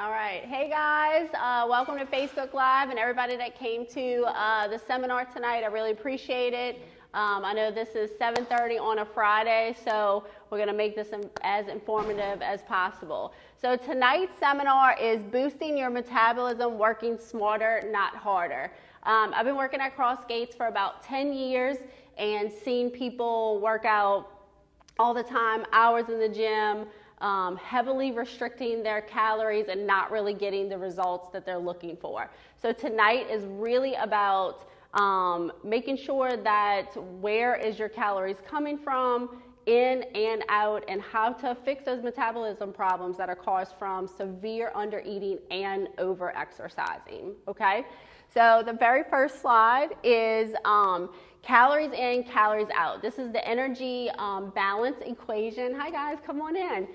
All right. Hey guys, welcome to Facebook Live and everybody that came to the seminar tonight. I really appreciate it. I know this is 7:30 on a Friday, so we're going to make this as informative as possible. So tonight's seminar is boosting your metabolism, working smarter, not harder. I've been working at Cross Gates for about 10 years and seen people work out all the time, hours in the gym, heavily restricting their calories and not really getting the results that they're looking for. So tonight is really about making sure that where is your calories coming from, in and out, and how to fix those metabolism problems that are caused from severe undereating and over-exercising, okay? So the very first slide is calories in, calories out. This is the energy balance equation. Hi guys, come on in.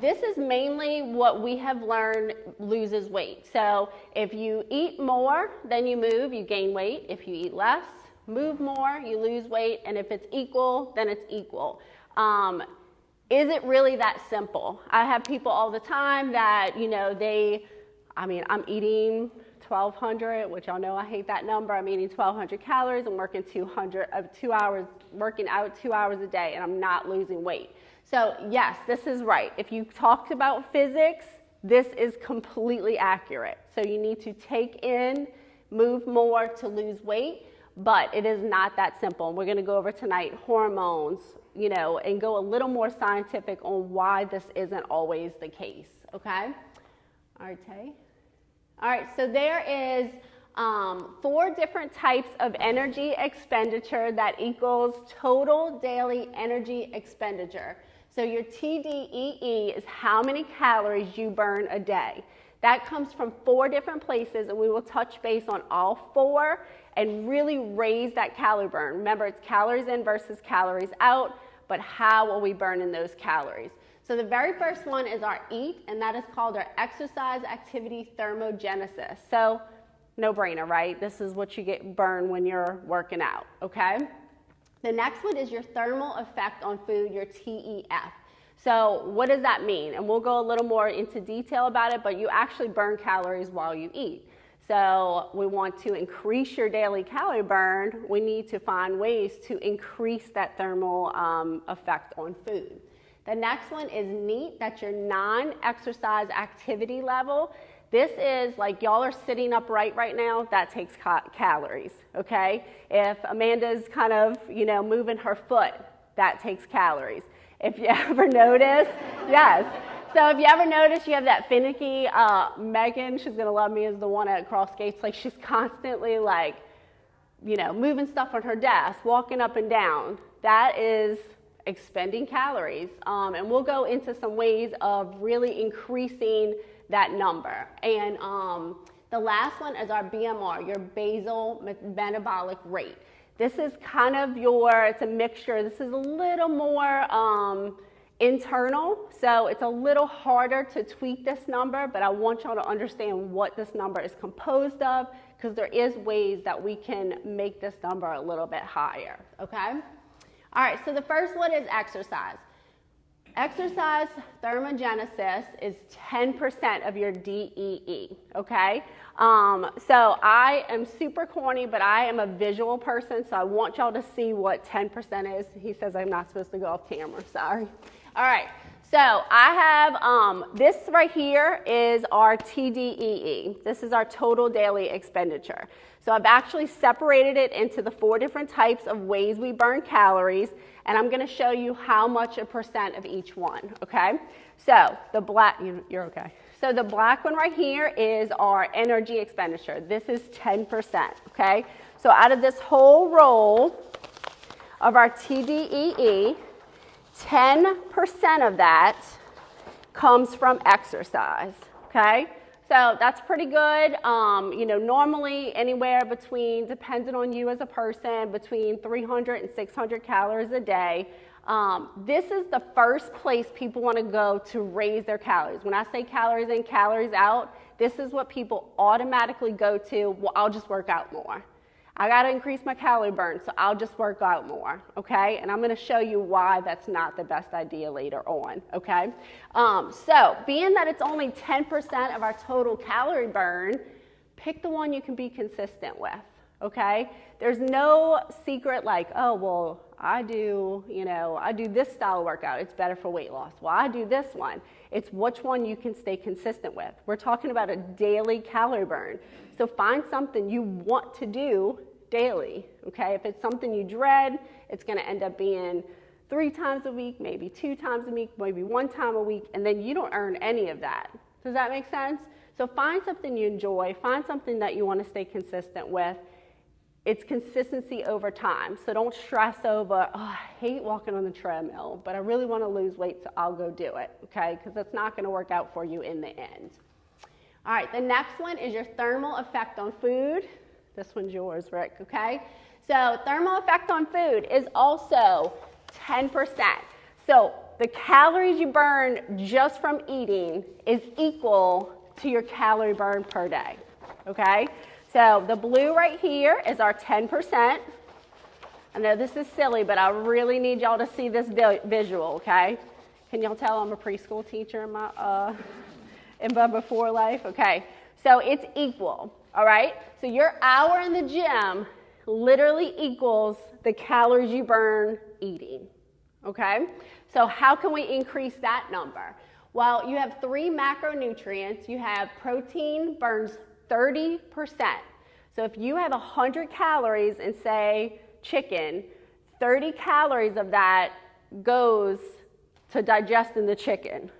This is mainly what we have learned loses weight. So if you eat more than you move, you gain weight. If you eat less, move more, you lose weight. And if it's equal, then it's equal. Is it really that simple? I have people all the time that, you know, I'm eating 1,200, which y'all know I hate that number. I'm eating 1,200 calories. I'm working 2 hours, working out 2 hours a day, and I'm not losing weight. So yes, this is right. If you talked about physics, this is completely accurate. So you need to take in, move more to lose weight, but it is not that simple. And we're going to go over tonight hormones, you know, and go a little more scientific on why this isn't always the case. Okay? All right, Tay. All right, so there is 4 different types of energy expenditure that equals total daily energy expenditure. So your TDEE is how many calories you burn a day. That comes from 4 different places, and we will touch base on all 4 and really raise that calorie burn. Remember, it's calories in versus calories out, but how are we burning those calories? So the very first one is our EAT, and that is called our exercise activity thermogenesis. So no brainer, right? This is what you get burned when you're working out, okay? The next one is your thermal effect on food, your TEF. So what does that mean? And we'll go a little more into detail about it, but you actually burn calories while you eat. So we want to increase your daily calorie burn. We need to find ways to increase that thermal effect on food. The next one is NEAT, that's your non-exercise activity level. This is like y'all are sitting upright right now, that takes calories, okay? If Amanda's kind of, you know, moving her foot, that takes calories. If you ever notice, yes. So if you ever notice you have that finicky, Megan, she's gonna love me as the one at Cross Gates, like she's constantly like, you know, moving stuff on her desk, walking up and down. That is expending calories. And we'll go into some ways of really increasing that number. And the last one is our BMR, your basal metabolic rate. This is kind of it's a mixture. This is a little more internal, so it's a little harder to tweak this number, but I want y'all to understand what this number is composed of, because there is ways that we can make this number a little bit higher, okay? All right, so the first one is exercise. Exercise thermogenesis is 10% of your DEE, okay? So I am super corny, but I am a visual person, so I want y'all to see what 10% is. He says I'm not supposed to go off camera, sorry. All right, so I have, this right here is our TDEE. This is our total daily expenditure. So I've actually separated it into the 4 different types of ways we burn calories, and I'm gonna show you how much a percent of each one, okay? So the black, you're okay. So the black one right here is our energy expenditure. This is 10%, okay? So out of this whole roll of our TDEE, 10% of that comes from exercise, okay? So that's pretty good. You know, normally anywhere between, depending on you as a person, between 300 and 600 calories a day. This is the first place people want to go to raise their calories. When I say calories in, calories out, this is what people automatically go to. Well, I'll just work out more. I got to increase my calorie burn, so I'll just work out more, okay? And I'm going to show you why that's not the best idea later on, okay? So being that it's only 10% of our total calorie burn, pick the one you can be consistent with, okay? There's no secret like, oh, well, I do this style of workout. It's better for weight loss. Well, I do this one. It's which one you can stay consistent with. We're talking about a daily calorie burn. So find something you want to do daily, okay? If it's something you dread, it's going to end up being 3 times a week, maybe 2 times a week, maybe 1 time a week, and then you don't earn any of that. Does that make sense? So find something you enjoy. Find something that you want to stay consistent with. It's consistency over time. So don't stress over, oh, I hate walking on the treadmill, but I really want to lose weight, so I'll go do it, okay? Because that's not going to work out for you in the end. All right, the next one is your thermal effect on food. This one's yours, Rick, okay? So thermal effect on food is also 10%. So the calories you burn just from eating is equal to your calorie burn per day, okay? So the blue right here is our 10%. I know this is silly, but I really need y'all to see this visual, okay? Can y'all tell I'm a preschool teacher in my before life? Okay, so it's equal, all right? So your hour in the gym literally equals the calories you burn eating, okay? So how can we increase that number? Well, you have 3 macronutrients. You have protein burns 30%. So if you have 100 calories in, say, chicken, 30 calories of that goes to digesting the chicken,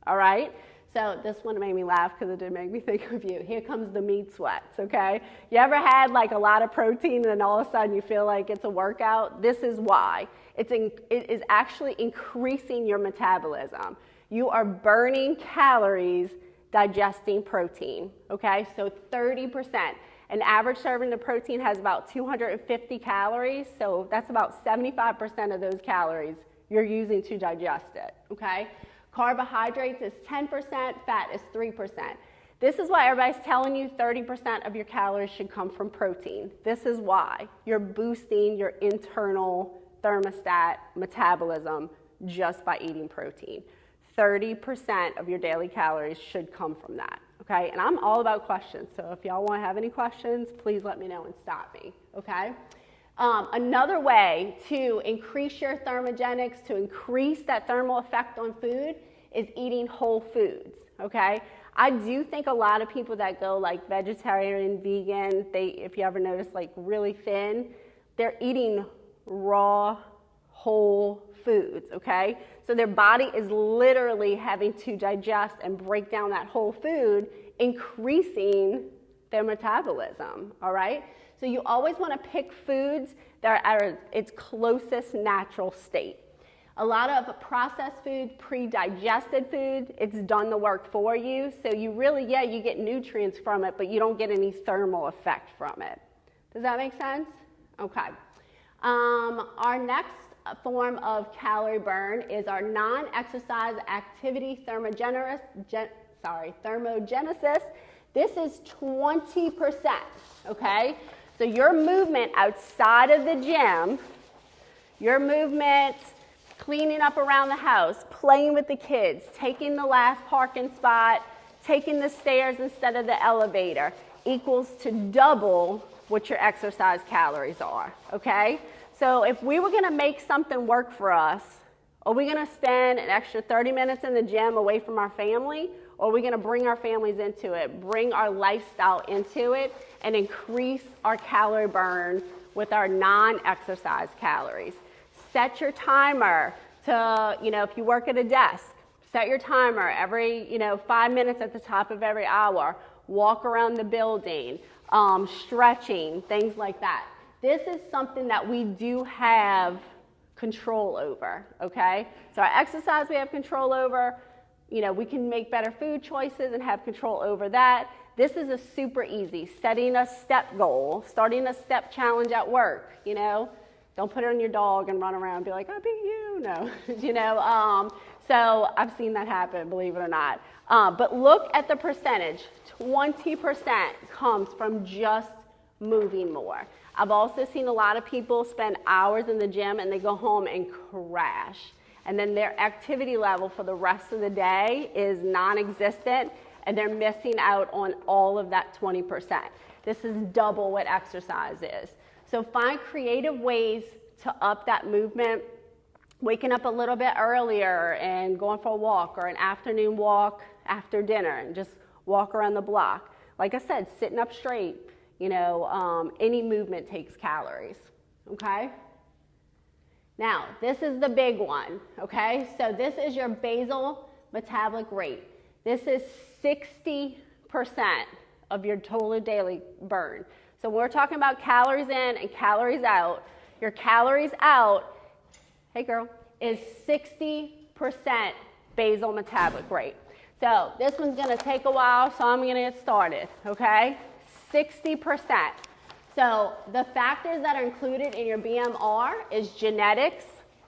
all right? So this one made me laugh because it did make me think of you. Here comes the meat sweats, okay? You ever had like a lot of protein and then all of a sudden you feel like it's a workout? This is why. It is actually increasing your metabolism. You are burning calories digesting protein, okay? So 30%. An average serving of protein has about 250 calories, so that's about 75% of those calories you're using to digest it, okay? Carbohydrates is 10%, fat is 3%. This is why everybody's telling you 30% of your calories should come from protein. This is why. You're boosting your internal thermostat metabolism just by eating protein. 30% of your daily calories should come from that, okay? And I'm all about questions, so if y'all want to have any questions, please let me know and stop me, okay? Another way to increase your thermogenics, to increase that thermal effect on food, is eating whole foods, okay? I do think a lot of people that go like vegetarian, vegan, if you ever notice, like really thin, they're eating raw, whole foods, okay? So their body is literally having to digest and break down that whole food, increasing their metabolism, all right? So you always want to pick foods that are at its closest natural state. A lot of processed food, pre-digested food, it's done the work for you. So you really, you get nutrients from it, but you don't get any thermal effect from it. Does that make sense? Okay. Our next form of calorie burn is our non-exercise activity thermogenesis. This is 20%, okay? So your movement outside of the gym, your movement cleaning up around the house, playing with the kids, taking the last parking spot, taking the stairs instead of the elevator, equals to double what your exercise calories are, okay? So if we were going to make something work for us, are we going to spend an extra 30 minutes in the gym away from our family, or are we going to bring our families into it, bring our lifestyle into it, and increase our calorie burn with our non-exercise calories? Set your timer to, if you work at a desk, set your timer every, 5 minutes at the top of every hour. Walk around the building, stretching, things like that. This is something that we do have control over, okay? So our exercise we have control over. We can make better food choices and have control over that. This is a super easy, setting a step goal, starting a step challenge at work, Don't put it on your dog and run around and be like, I beat you. No, so I've seen that happen, believe it or not. But look at the percentage. 20% comes from just moving more. I've also seen a lot of people spend hours in the gym and they go home and crash. And then their activity level for the rest of the day is non-existent, and they're missing out on all of that 20%. This is double what exercise is. So find creative ways to up that movement, waking up a little bit earlier and going for a walk, or an afternoon walk after dinner and just walk around the block. Like I said, sitting up straight, you know, any movement takes calories, okay? Now, this is the big one, okay? So this is your basal metabolic rate. This is 60% of your total daily burn. So we're talking about calories in and calories out. Your calories out, hey girl, is 60% basal metabolic rate. So this one's gonna take a while, so I'm gonna get started, okay? 60%. So the factors that are included in your BMR is genetics.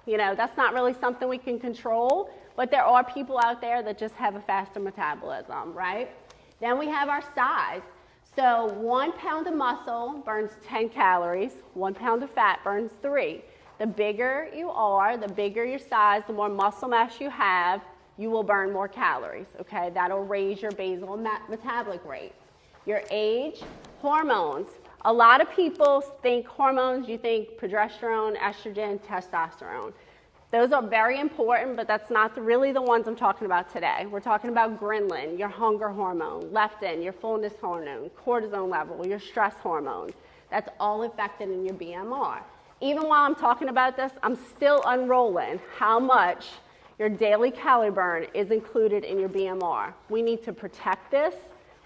You know, that's not really something we can control, but there are people out there that just have a faster metabolism, right? Then we have our size. So 1 pound of muscle burns 10 calories, 1 pound of fat burns 3. The bigger you are, the bigger your size, the more muscle mass you have, you will burn more calories, okay? That'll raise your basal metabolic rate. Your age, hormones. A lot of people think hormones, you think progesterone, estrogen, testosterone. Those are very important, but that's not really the ones I'm talking about today. We're talking about ghrelin, your hunger hormone, leptin, your fullness hormone, cortisol level, your stress hormones. That's all affected in your BMR. Even while I'm talking about this, I'm still unrolling how much your daily calorie burn is included in your BMR. We need to protect this.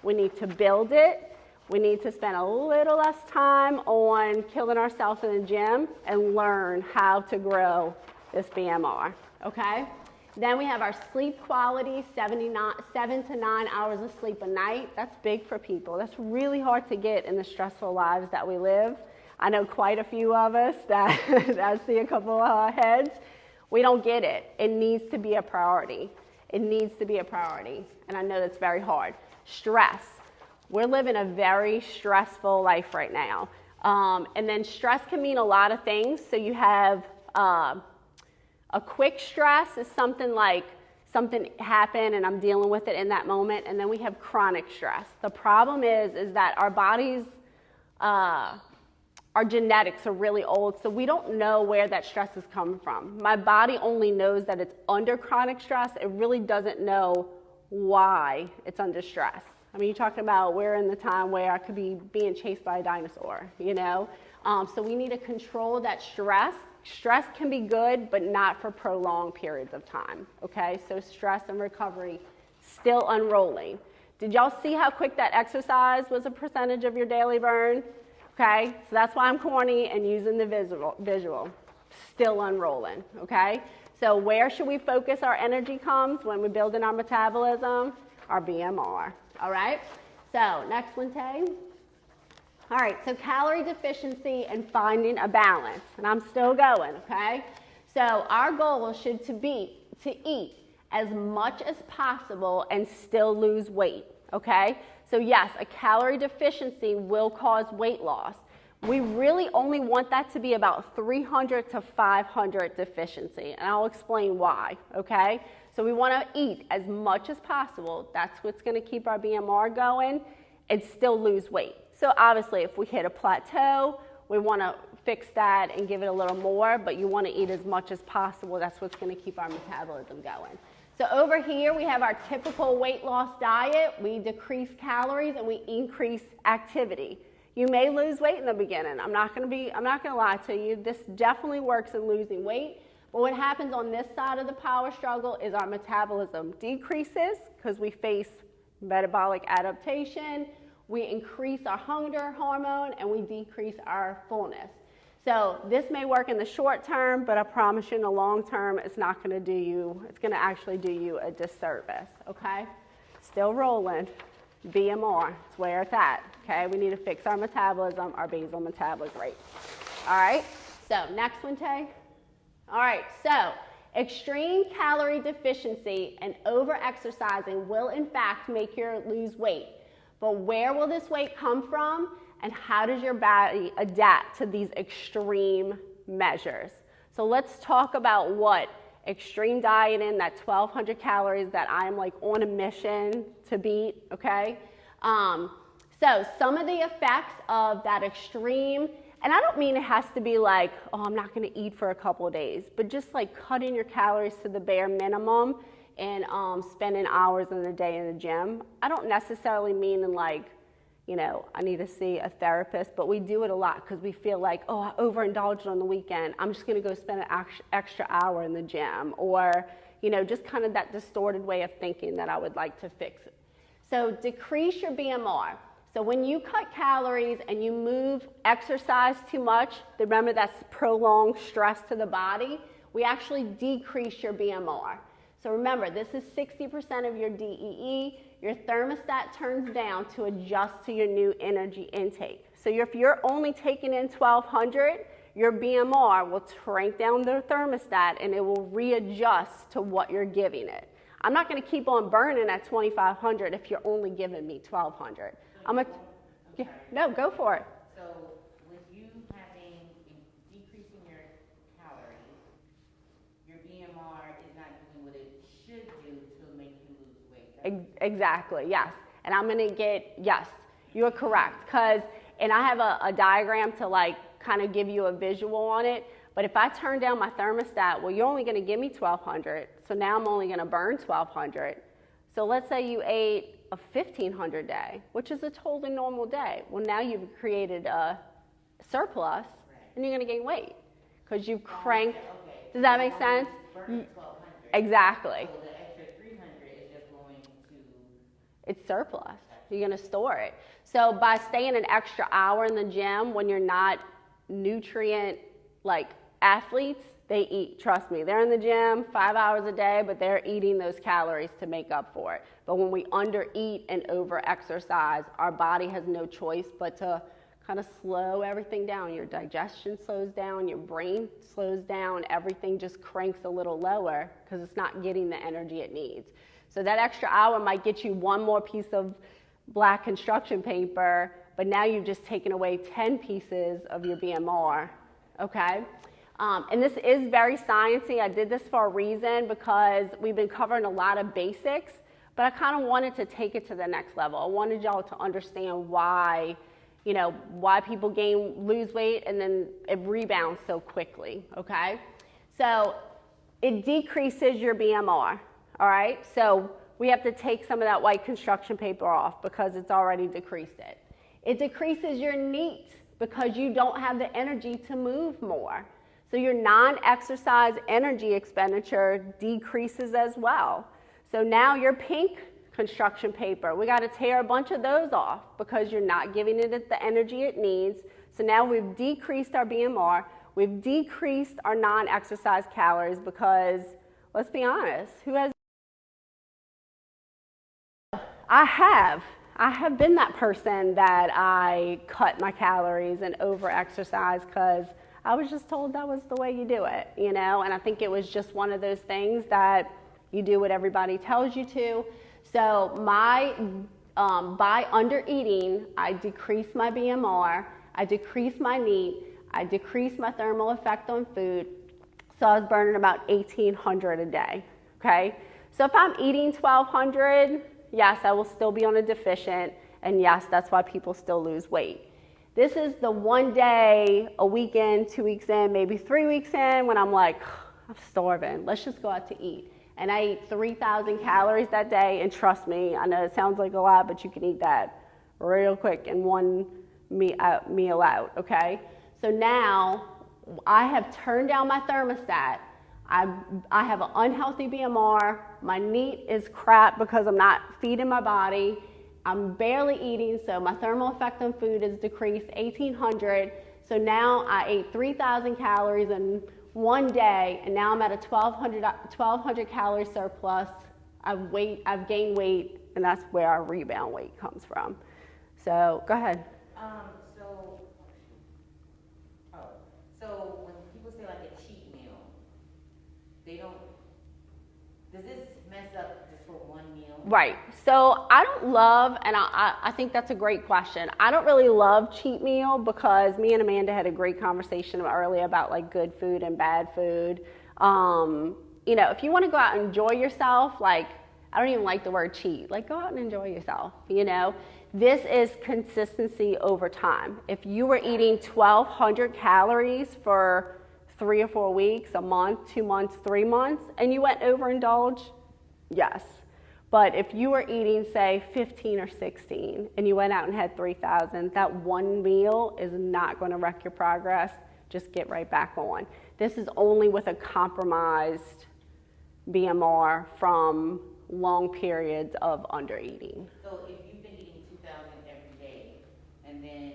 We need to build it. We need to spend a little less time on killing ourselves in the gym and learn how to grow this BMR, okay? Then we have our sleep quality, 7 to 9 hours of sleep a night. That's big for people. That's really hard to get in the stressful lives that we live. I know quite a few of us that I see a couple of heads. We don't get it. It needs to be a priority. It needs to be a priority, and I know that's very hard. Stress. We're living a very stressful life right now. And then stress can mean a lot of things. So you have a quick stress is something like something happened and I'm dealing with it in that moment. And then we have chronic stress. The problem is that our bodies, our genetics are really old, so we don't know where that stress is coming from. My body only knows that it's under chronic stress. It really doesn't know why it's under stress. I mean, you're talking about we're in the time where I could be being chased by a dinosaur, you know? So we need to control that stress. Stress can be good, but not for prolonged periods of time, okay? So stress and recovery, still unrolling. Did y'all see how quick that exercise was a percentage of your daily burn? Okay, so that's why I'm corny and using the visual. Still unrolling, okay? So where should we focus our energy comes when we're building our metabolism? Our BMR, all right? So next one, Tay. All right, so calorie deficiency and finding a balance. And I'm still going, okay? So our goal should be to eat as much as possible and still lose weight, okay? So yes, a calorie deficiency will cause weight loss. We really only want that to be about 300 to 500 deficiency, and I'll explain why, okay? So we want to eat as much as possible. That's what's going to keep our BMR going and still lose weight. So obviously, if we hit a plateau, we want to fix that and give it a little more, but you want to eat as much as possible. That's what's going to keep our metabolism going. So over here, we have our typical weight loss diet. We decrease calories and we increase activity. You may lose weight in the beginning. I'm not going to lie to you. This definitely works in losing weight. But what happens on this side of the power struggle is our metabolism decreases because we face metabolic adaptation. We increase our hunger hormone and we decrease our fullness. So this may work in the short term, but I promise you in the long term, it's not going to do you, it's going to actually do you a disservice, okay? Still rolling. BMR, it's where it's at, okay? We need to fix our metabolism, our basal metabolic rate. All right, so next one, Tay. All right, so extreme calorie deficiency and over-exercising will in fact make you lose weight. But where will this weight come from? and how does your body adapt to these extreme measures. So let's talk about what extreme dieting, that 1,200 calories that I'm like on a mission to beat, okay? So some of the effects of that extreme, and I don't mean it has to be like, oh, I'm not gonna eat for a couple of days, but just like cutting your calories to the bare minimum and spending hours in the day in the gym. I don't necessarily mean in like, you know, I need to see a therapist, but we do it a lot because we feel like, oh, I overindulged on the weekend. I'm just gonna go spend an extra hour in the gym, or, you know, just kind of that distorted way of thinking that I would like to fix it. So decrease your BMR. So when you cut calories and you move, exercise too much, remember that's prolonged stress to the body, we actually decrease your BMR. So remember, this is 60% of your DEE. Your thermostat turns down to adjust to your new energy intake. So if you're only taking in 1,200, your BMR will crank down the thermostat and it will readjust to what you're giving it. I'm not going to keep on burning at 2,500 if you're only giving me 1,200. No, go for it. So with you decreasing your calories, your BMR is not doing what it should do to make you lose weight. Exactly, yes. And I'm going to get, yes, you're correct. And I have a diagram to like kind of give you a visual on it. But if I turn down my thermostat, well, you're only going to give me 1,200. So now I'm only going to burn 1,200. So let's say you ate a 1,500 day, which is a totally normal day. Well, now you've created a surplus, and you're going to gain weight because you've cranked. Okay. Does that make sense? Burn 1,200. Exactly. So the extra 300 is just going to. It's surplus. You're going to store it. So by staying an extra hour in the gym when you're not nutrient like athletes, they eat, trust me, they're in the gym 5 hours a day, but they're eating those calories to make up for it. But when we undereat and over-exercise, our body has no choice but to kind of slow everything down. Your digestion slows down, your brain slows down, everything just cranks a little lower because it's not getting the energy it needs. So that extra hour might get you one more piece of black construction paper, but now you've just taken away 10 pieces of your BMR, okay? And this is very sciencey. I did this for a reason because we've been covering a lot of basics, but I kind of wanted to take it to the next level. I wanted y'all to understand why, you know, why people lose weight and then it rebounds so quickly, okay? So it decreases your BMR, all right? So we have to take some of that white construction paper off because it's already decreased it. It decreases your NEAT because you don't have the energy to move more. So your non-exercise energy expenditure decreases as well. So now your pink construction paper, we got to tear a bunch of those off because you're not giving it the energy it needs. So now we've decreased our BMR, we've decreased our non-exercise calories because, let's be honest, who has? I have been that person that I cut my calories and over-exercise because I was just told that was the way you do it, you know, and I think it was just one of those things that you do what everybody tells you to. So by under-eating, I decreased my BMR, I decreased my NEAT, I decreased my thermal effect on food, so I was burning about 1,800 a day, okay? So if I'm eating 1,200, yes, I will still be on a deficient, and yes, that's why people still lose weight. This is the one day, a weekend, 2 weeks in, maybe 3 weeks in, when I'm like, I'm starving, let's just go out to eat. And I ate 3,000 calories that day, and trust me, I know it sounds like a lot, but you can eat that real quick in one meal out, okay? So now, I have turned down my thermostat. I have an unhealthy BMR, my NEAT is crap because I'm not feeding my body, I'm barely eating, so my thermal effect on food is decreased 1,800. So now I ate 3,000 calories in one day, and now I'm at a 1,200 calorie surplus. I've gained weight, and that's where our rebound weight comes from. So go ahead. So when people say like a cheat meal, does this mess up just for one meal? Right. So I don't love, and I think that's a great question. I don't really love cheat meal because me and Amanda had a great conversation earlier about like good food and bad food. You know, if you want to go out and enjoy yourself, like, I don't even like the word cheat, like go out and enjoy yourself, you know. This is consistency over time. If you were eating 1,200 calories for 3 or 4 weeks, a month, 2 months, 3 months, and you went overindulge, yes. But if you were eating, say, 15 or 16, and you went out and had 3,000, that one meal is not going to wreck your progress. Just get right back on. This is only with a compromised BMR from long periods of undereating. So if you've been eating 2,000 every day, and then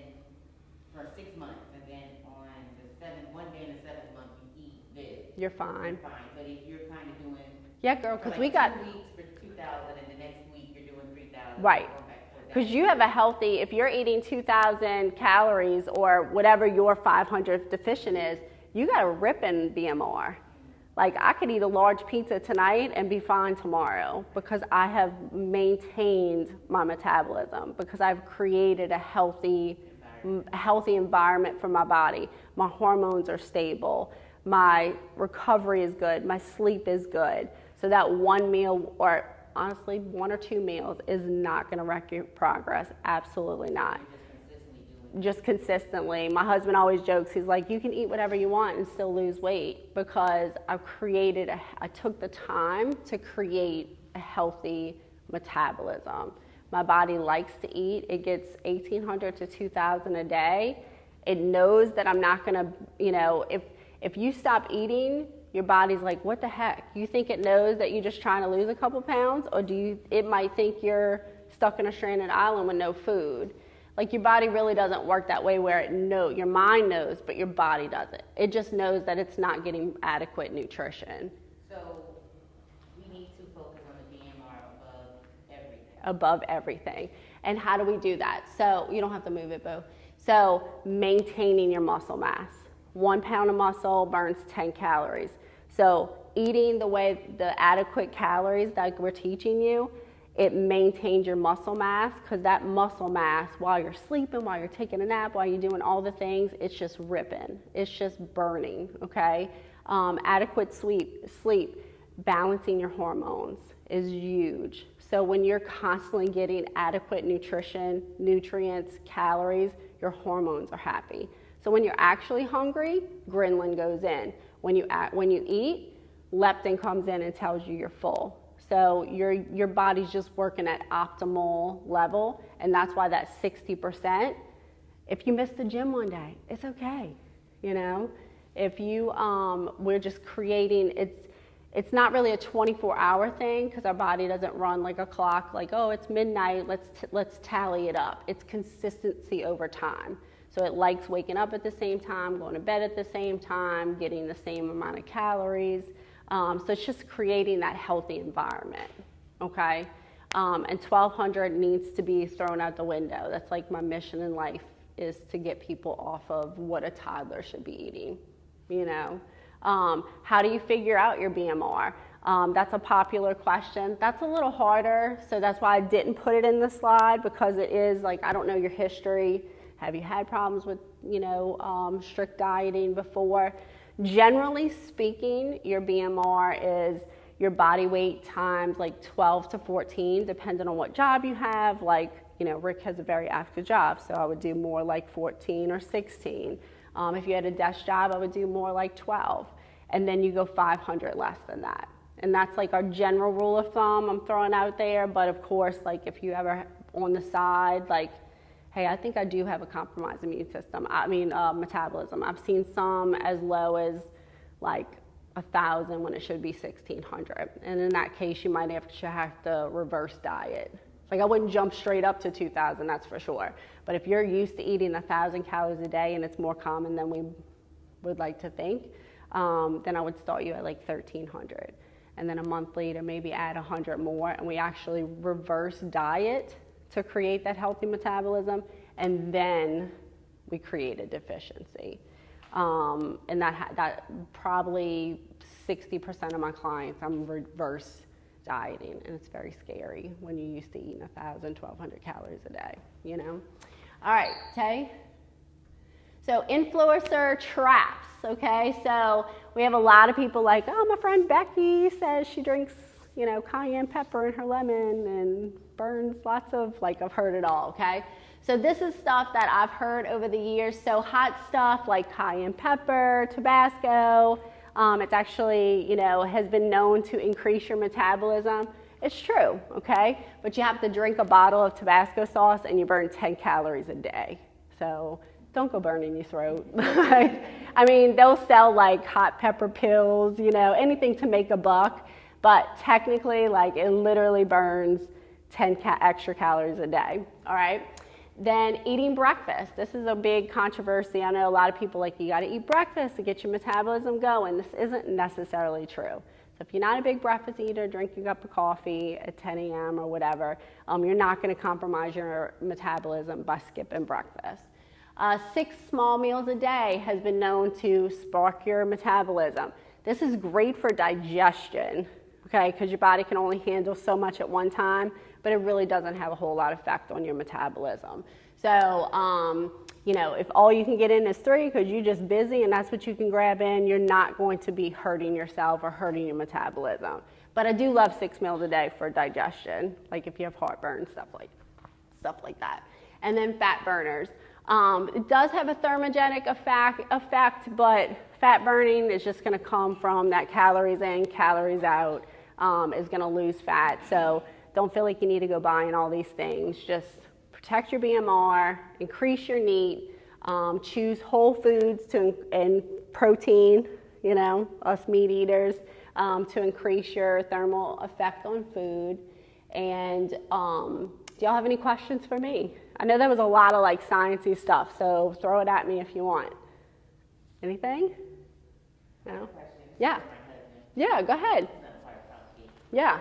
for 6 months, and then on one day in the 7th month you eat this, you're fine. You're fine. But if you're kind of doing, yeah, girl, because like we got 2 weeks for 2,000, and the next week you're doing 3,000. right. Because you have a healthy, if you're eating 2,000 calories or whatever your 500 deficient is, you got a ripping BMR. Like I could eat a large pizza tonight and be fine tomorrow because I have maintained my metabolism, because I've created a healthy environment for my body. My hormones are stable. My recovery is good. My sleep is good. So that one meal, or honestly 1 or 2 meals, is not going to wreck your progress. Absolutely not. Just consistently. My husband always jokes, he's like, you can eat whatever you want and still lose weight, because I took the time to create a healthy metabolism. My body likes to eat. It gets 1,800 to 2,000 a day. It knows that I'm not going to, you know, if you stop eating, your body's like, what the heck? You think it knows that you're just trying to lose a couple pounds, or it might think you're stuck in a stranded island with no food. Like your body really doesn't work that way where your mind knows, but your body doesn't. It just knows that it's not getting adequate nutrition. So we need to focus on the BMR above everything. Above everything. And how do we do that? So you don't have to move it, Bo. So maintaining your muscle mass. 1 pound of muscle burns 10 calories. So eating the adequate calories that we're teaching you, it maintains your muscle mass, because that muscle mass, while you're sleeping, while you're taking a nap, while you're doing all the things, it's just ripping. It's just burning, okay? Adequate sleep, balancing your hormones is huge. So when you're constantly getting adequate nutrition, nutrients, calories, your hormones are happy. So when you're actually hungry, ghrelin goes in. When you eat, leptin comes in and tells you you're full. So your body's just working at optimal level, and that's why that 60%, if you miss the gym one day, it's okay, you know? If you, we're just creating, it's not really a 24-hour thing, because our body doesn't run like a clock, like, oh, it's midnight, let's tally it up. It's consistency over time. So it likes waking up at the same time, going to bed at the same time, getting the same amount of calories. So it's just creating that healthy environment, okay? And 1,200 needs to be thrown out the window. That's like my mission in life, is to get people off of what a toddler should be eating, you know? How do you figure out your BMR? That's a popular question. That's a little harder, so that's why I didn't put it in the slide, because it is like, I don't know your history. Have you had problems with, you know, strict dieting before? Generally speaking, your BMR is your body weight times like 12 to 14, depending on what job you have. Like, you know, Rick has a very active job, so I would do more like 14 or 16. If you had a desk job, I would do more like 12. And then you go 500 less than that. And that's like our general rule of thumb I'm throwing out there. But of course, like if you ever on the side, like, hey, I think I do have a compromised immune system. Metabolism. I've seen some as low as like 1,000 when it should be 1,600. And in that case, you might have to reverse diet. Like I wouldn't jump straight up to 2,000, that's for sure. But if you're used to eating 1,000 calories a day, and it's more common than we would like to think, then I would start you at like 1,300. And then a month later, maybe add 100 more, and we actually reverse diet to create that healthy metabolism, and then we create a deficiency. And that probably 60% of my clients, I'm reverse dieting, and it's very scary when you're used to eating 1,000, 1,200 calories a day, you know? All right, Tay? So influencer traps, okay? So we have a lot of people like, oh, my friend Becky says she drinks, you know, cayenne pepper in her lemon and burns lots of, like, I've heard it all, okay? So this is stuff that I've heard over the years. So hot stuff like cayenne pepper, Tabasco, it's actually, you know, has been known to increase your metabolism. It's true, okay? But you have to drink a bottle of Tabasco sauce and you burn 10 calories a day. So don't go burning your throat. I mean, they'll sell like hot pepper pills, you know, anything to make a buck. But technically, like, it literally burns 10 extra calories a day, all right? Then eating breakfast. This is a big controversy. I know a lot of people like, you gotta eat breakfast to get your metabolism going. This isn't necessarily true. So if you're not a big breakfast eater, drink your cup of coffee at 10 a.m. or whatever, you're not gonna compromise your metabolism by skipping breakfast. 6 small meals a day has been known to spark your metabolism. This is great for digestion, okay, because your body can only handle so much at one time, but it really doesn't have a whole lot of effect on your metabolism. So, you know, if all you can get in is 3 because you're just busy and that's what you can grab in, you're not going to be hurting yourself or hurting your metabolism. But I do love 6 meals a day for digestion, like if you have heartburn, stuff like that. And then fat burners. It does have a thermogenic effect, but fat burning is just going to come from that calories in, calories out, is going to lose fat. So don't feel like you need to go buying all these things. Just protect your BMR, increase your NEAT, choose whole foods and protein, you know, us meat eaters, to increase your thermal effect on food. And do y'all have any questions for me? I know there was a lot of like sciencey stuff, so throw it at me if you want. Anything? No? Yeah. Yeah, go ahead. Yeah.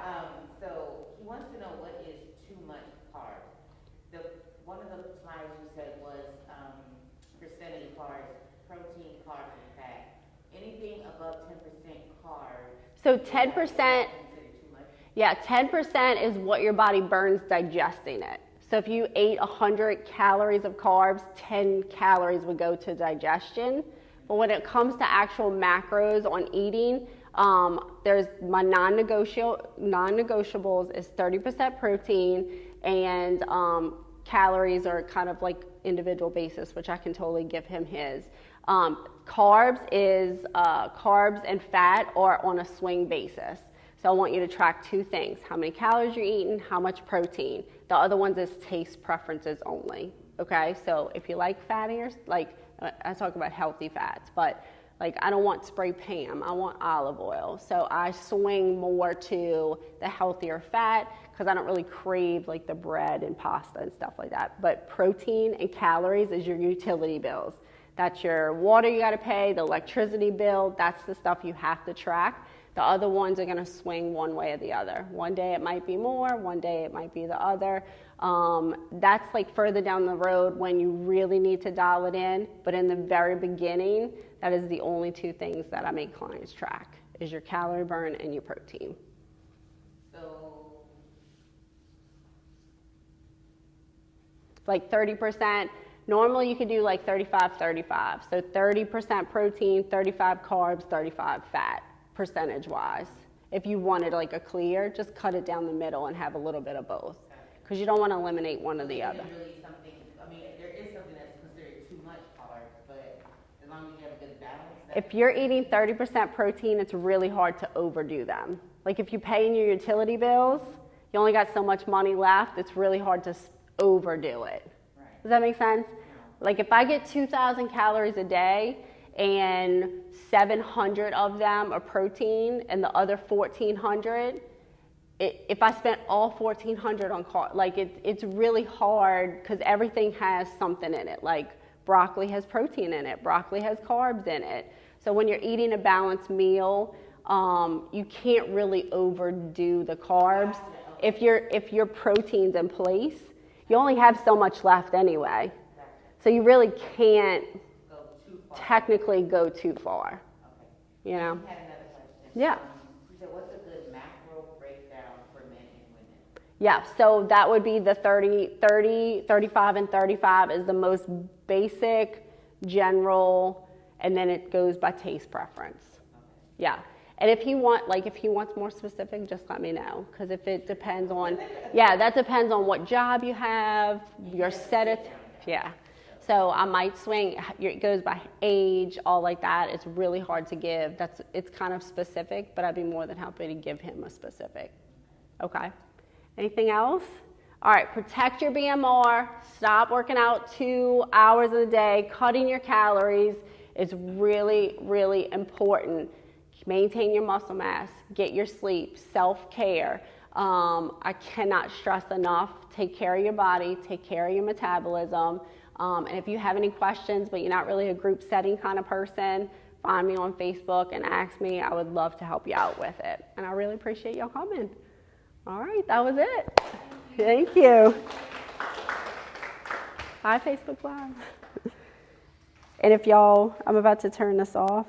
So he wants to know what is too much carbs. One of the slides you said was percentage carbs, protein, carbs, and fat. Anything above 10% carbs. So 10%. Yeah, 10% is what your body burns digesting it. So if you ate 100 calories of carbs, 10 calories would go to digestion. But when it comes to actual macros on eating, there's my non-negotiables is 30% protein, and calories are kind of like individual basis, which I can totally give him his. Carbs and fat are on a swing basis. So I want you to track 2 things: how many calories you're eating, how much protein. The other ones is taste preferences only, okay? So if you like fattier, like I talk about healthy fats, but like I don't want spray Pam, I want olive oil. So I swing more to the healthier fat because I don't really crave like the bread and pasta and stuff like that. But protein and calories is your utility bills. That's your water you gotta pay, the electricity bill, that's the stuff you have to track. The other ones are going to swing one way or the other. One day it might be more, one day it might be the other. That's like further down the road when you really need to dial it in. But in the very beginning, that is the only 2 things that I make clients track, is your calorie burn and your protein. So Like 30%. Normally you could do like 35-35. So 30% protein, 35 carbs, 35 fat. Percentage-wise. If you wanted like a clear, just cut it down the middle and have a little bit of both, because you don't want to eliminate one or the other. Really something, I mean, there is something that's considered too much carbs, but as long as you have a good balance. If you're eating 30% protein, it's really hard to overdo them. Like if you're paying your utility bills, you only got so much money left, it's really hard to overdo it. Right. Does that make sense? No. Like if I get 2,000 calories a day and 700 of them are protein and the other 1,400, if I spent all 1,400 on carbs, like it's really hard because everything has something in it. Like broccoli has protein in it, broccoli has carbs in it. So when you're eating a balanced meal, you can't really overdo the carbs. If your protein's in place, you only have so much left anyway. So you really can't technically go too far. Okay. You know? I had another question. Yeah. You said, what's a good macro breakdown Yeah, so that would be the 30, 35, and 35 is the most basic, general, and then it goes by taste preference. Yeah. And if he wants more specific, just let me know. Because if it depends on, that depends on what job you have, your yeah. So I might swing, it goes by age, all like that. It's really hard to give. It's kind of specific, but I'd be more than happy to give him a specific. Okay. Anything else? All right, protect your BMR. Stop working out 2 hours a day. Cutting your calories is really, really important. Maintain your muscle mass, get your sleep, self-care. I cannot stress enough, take care of your body, take care of your metabolism. And if you have any questions, but you're not really a group setting kind of person, find me on Facebook and ask me. I would love to help you out with it. And I really appreciate y'all coming. All right, that was it. Thank you. Hi, Facebook Live. And if y'all, I'm about to turn this off.